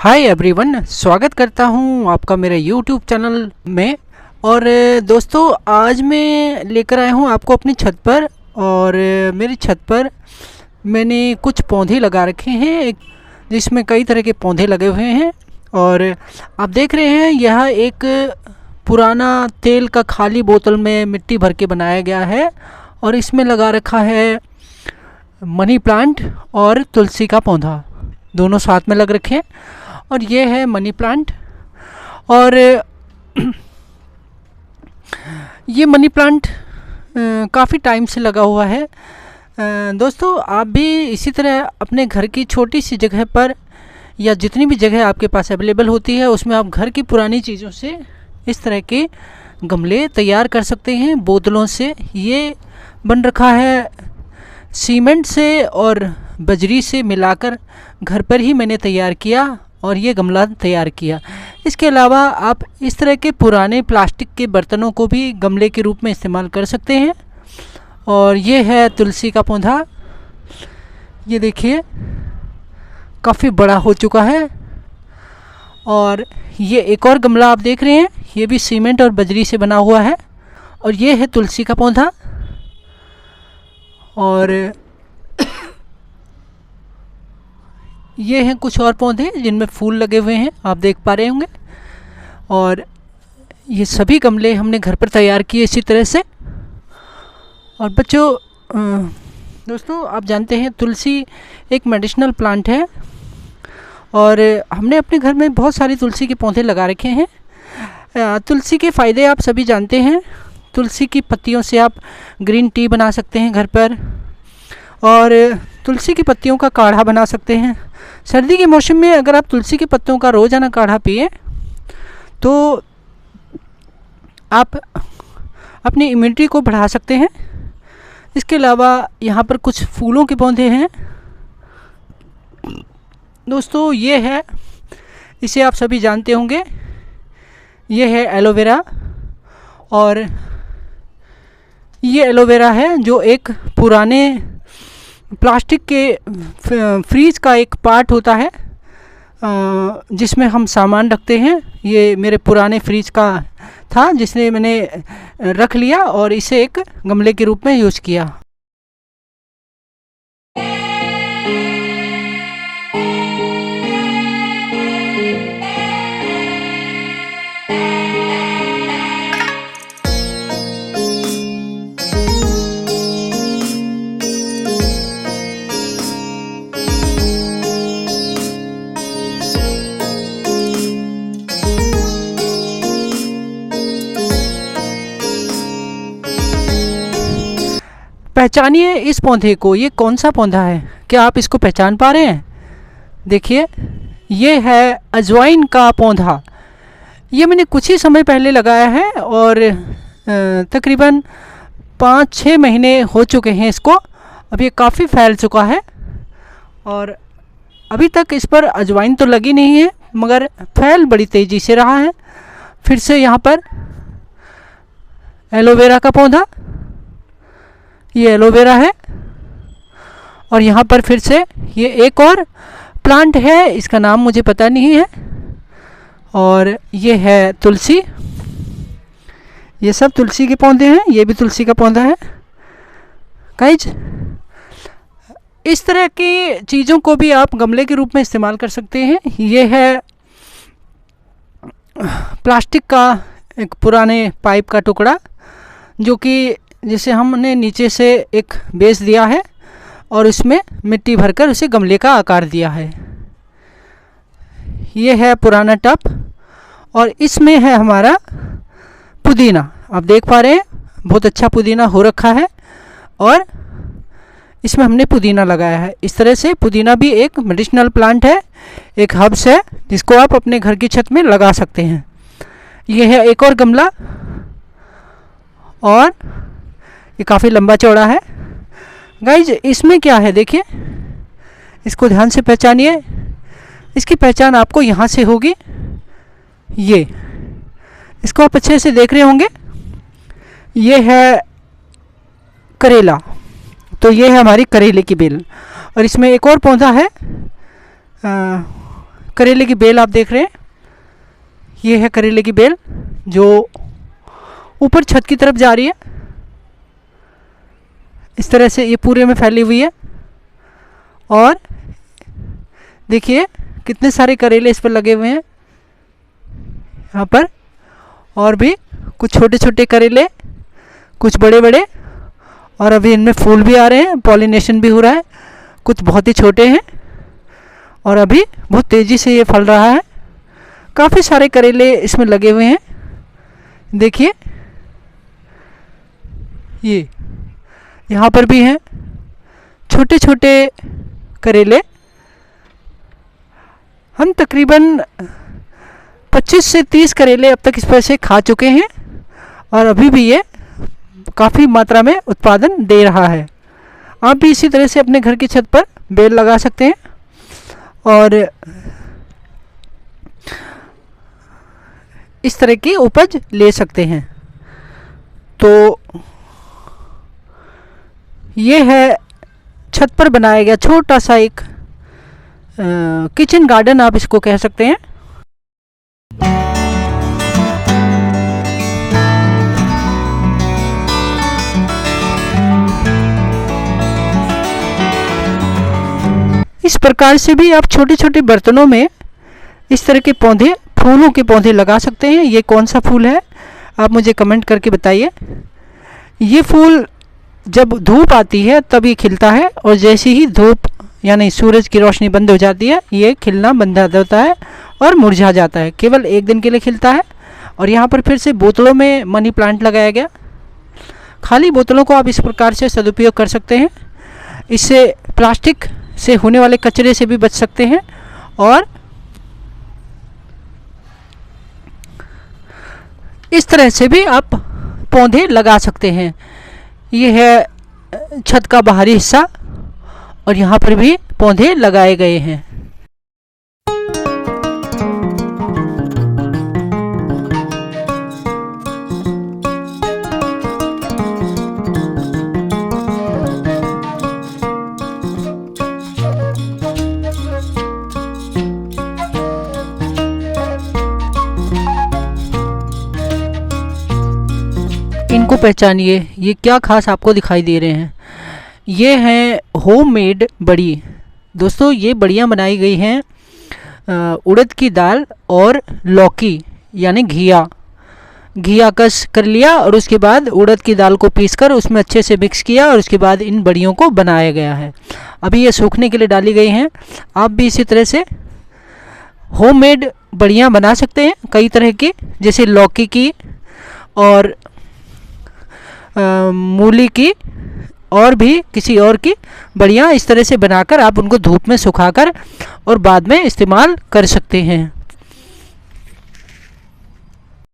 Hi everyone, स्वागत करता हूँ आपका मेरे यूट्यूब चैनल में। और दोस्तों, आज मैं लेकर आया हूँ आपको अपनी छत पर। और मेरी छत पर मैंने कुछ पौधे लगा रखे हैं जिसमें कई तरह के पौधे लगे हुए हैं। और आप देख रहे हैं, यह एक पुराना तेल का खाली बोतल में मिट्टी भर के बनाया गया है और इसमें लगा रखा है मनी प्लांट और तुलसी का पौधा, दोनों साथ में लग रखे हैं। और ये है मनी प्लांट। और ये मनी प्लांट काफ़ी टाइम से लगा हुआ है। दोस्तों, आप भी इसी तरह अपने घर की छोटी सी जगह पर या जितनी भी जगह आपके पास अवेलेबल होती है उसमें आप घर की पुरानी चीज़ों से इस तरह के गमले तैयार कर सकते हैं, बोतलों से। ये बन रखा है सीमेंट से और बजरी से मिलाकर, घर पर ही मैंने तैयार किया और ये गमला तैयार किया। इसके अलावा आप इस तरह के पुराने प्लास्टिक के बर्तनों को भी गमले के रूप में इस्तेमाल कर सकते हैं। और ये है तुलसी का पौधा, ये देखिए काफ़ी बड़ा हो चुका है। और ये एक और गमला आप देख रहे हैं, ये भी सीमेंट और बजरी से बना हुआ है। और ये है तुलसी का पौधा। और ये हैं कुछ और पौधे जिनमें फूल लगे हुए हैं, आप देख पा रहे होंगे। और ये सभी गमले हमने घर पर तैयार किए इसी तरह से। और दोस्तों, आप जानते हैं तुलसी एक मेडिसिनल प्लांट है और हमने अपने घर में बहुत सारी तुलसी के पौधे लगा रखे हैं। तुलसी के फ़ायदे आप सभी जानते हैं। तुलसी की पत्तियों से आप ग्रीन टी बना सकते हैं घर पर, और तुलसी की पत्तियों का काढ़ा बना सकते हैं। सर्दी के मौसम में अगर आप तुलसी के पत्तों का रोज़ाना काढ़ा पिए तो आप अपनी इम्यूनिटी को बढ़ा सकते हैं। इसके अलावा यहाँ पर कुछ फूलों के पौधे हैं। दोस्तों, ये है, इसे आप सभी जानते होंगे, ये है एलोवेरा। और ये एलोवेरा है जो एक पुराने प्लास्टिक के फ्रीज का एक पार्ट होता है जिसमें हम सामान रखते हैं। ये मेरे पुराने फ्रीज का था जिसने मैंने रख लिया और इसे एक गमले के रूप में यूज़ किया। पहचानिए इस पौधे को, ये कौन सा पौधा है? क्या आप इसको पहचान पा रहे हैं? देखिए, ये है अजवाइन का पौधा। ये मैंने कुछ ही समय पहले लगाया है और तकरीबन 5-6 महीने हो चुके हैं इसको। अब ये काफ़ी फैल चुका है और अभी तक इस पर अजवाइन तो लगी नहीं है, मगर फैल बड़ी तेज़ी से रहा है। फिर से यहाँ पर एलोवेरा का पौधा, ये एलोवेरा है। और यहाँ पर फिर से ये एक और प्लांट है, इसका नाम मुझे पता नहीं है। और ये है तुलसी, ये सब तुलसी के पौधे हैं। ये भी तुलसी का पौधा है। गाइज, इस तरह की चीज़ों को भी आप गमले के रूप में इस्तेमाल कर सकते हैं। ये है प्लास्टिक का एक पुराने पाइप का टुकड़ा जो कि जिसे हमने नीचे से एक बेस दिया है और उसमें मिट्टी भरकर उसे गमले का आकार दिया है। ये है पुराना टब और इसमें है हमारा पुदीना। आप देख पा रहे हैं, बहुत अच्छा पुदीना हो रखा है और इसमें हमने पुदीना लगाया है। इस तरह से पुदीना भी एक मेडिसिनल प्लांट है, एक हर्ब्स है जिसको आप अपने घर की छत में लगा सकते हैं। ये है एक और गमला और ये काफ़ी लंबा चौड़ा है। गाइज, इसमें क्या है देखिए, इसको ध्यान से पहचानिए। इसकी पहचान आपको यहाँ से होगी। ये इसको आप अच्छे से देख रहे होंगे, ये है करेला। तो ये है हमारी करेले की बेल। और इसमें एक और पौधा है करेले की बेल आप देख रहे हैं, ये है करेले की बेल जो ऊपर छत की तरफ जा रही है। इस तरह से ये पूरे में फैली हुई है। और देखिए कितने सारे करेले इस पर लगे हुए हैं यहाँ पर, और भी कुछ छोटे छोटे करेले, कुछ बड़े बड़े, और अभी इनमें फूल भी आ रहे हैं, पॉलिनेशन भी हो रहा है। कुछ बहुत ही छोटे हैं और अभी बहुत तेज़ी से ये फल रहा है। काफ़ी सारे करेले इसमें लगे हुए हैं। देखिए ये यहाँ पर भी हैं छोटे छोटे करेले। हम तकरीबन 25 से 30 करेले अब तक इस पर से खा चुके हैं और अभी भी ये काफ़ी मात्रा में उत्पादन दे रहा है। आप भी इसी तरह से अपने घर की छत पर बेल लगा सकते हैं और इस तरह की उपज ले सकते हैं। तो ये है छत पर बनाया गया छोटा सा एक किचन गार्डन, आप इसको कह सकते हैं। इस प्रकार से भी आप छोटे छोटे बर्तनों में इस तरह के पौधे, फूलों के पौधे लगा सकते हैं। ये कौन सा फूल है आप मुझे कमेंट करके बताइए। ये फूल जब धूप आती है तब ये खिलता है और जैसे ही धूप यानी सूरज की रोशनी बंद हो जाती है ये खिलना बंद हो जाता है और मुरझा जाता है। केवल एक दिन के लिए खिलता है। और यहाँ पर फिर से बोतलों में मनी प्लांट लगाया गया। खाली बोतलों को आप इस प्रकार से सदुपयोग कर सकते हैं। इससे प्लास्टिक से होने वाले कचरे से भी बच सकते हैं और इस तरह से भी आप पौधे लगा सकते हैं। ये है छत का बाहरी हिस्सा और यहाँ पर भी पौधे लगाए गए हैं। इनको पहचानिए, ये क्या खास आपको दिखाई दे रहे हैं। ये हैं होममेड बड़ी। दोस्तों ये बड़ियाँ बनाई गई हैं उड़द की दाल और लौकी यानी घिया कस कर लिया और उसके बाद उड़द की दाल को पीसकर उसमें अच्छे से मिक्स किया और उसके बाद इन बड़ियों को बनाया गया है। अभी ये सूखने के लिए डाली गई हैं। आप भी इसी तरह से होममेड बड़ियाँ बना सकते हैं कई तरह की, जैसे लौकी की और मूली की और भी किसी और की बड़ियाँ इस तरह से बनाकर आप उनको धूप में सुखाकर और बाद में इस्तेमाल कर सकते हैं।